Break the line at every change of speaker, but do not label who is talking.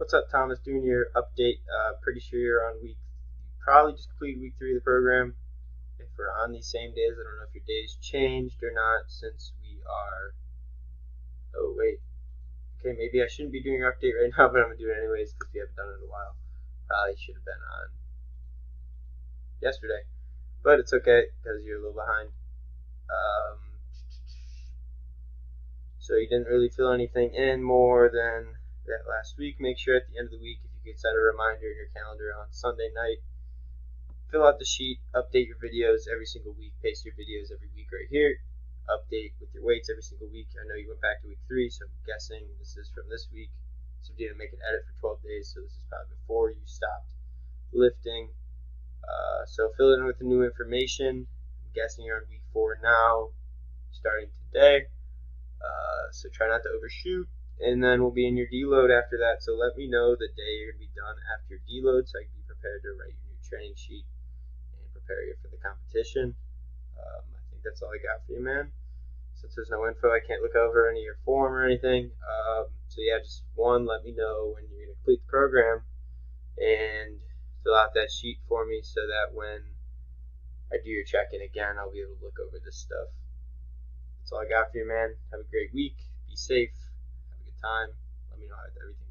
What's up, Thomas? Doing your update. Pretty sure you're on probably just completed week 3 of the program. If we're on these same days, I don't know if your days changed or not since we are. Oh, wait. Okay, maybe I shouldn't be doing your update right now, but I'm going to do it anyways because we haven't done it in a while. Probably should have been on yesterday, but it's okay because you're a little behind. Um, so you didn't really fill anything in more than that last week. Make sure at the end of the week, if you could set a reminder in your calendar on Sunday night, fill out the sheet, update your videos every single week, paste your videos every week right here, update with your weights every single week. I know you went back to week 3, so I'm guessing this is from this week. So you didn't make an edit for 12 days, so this is probably before you stopped lifting. So fill it in with the new information. I'm guessing you're on week 4 now, starting today. So try not to overshoot, and then we'll be in your deload after that. So let me know the day you're going to be done after your deload so I can be prepared to write your new training sheet and prepare you for the competition. I think that's all I got for you, man. Since there's no info, I can't look over any of your form or anything. So yeah, just let me know when you're going to complete the program and fill out that sheet for me so that when I do your check-in again, I'll be able to look over this stuff. That's all I got for you, man. Have a great week. Be safe. Have a good time. Let me know how everything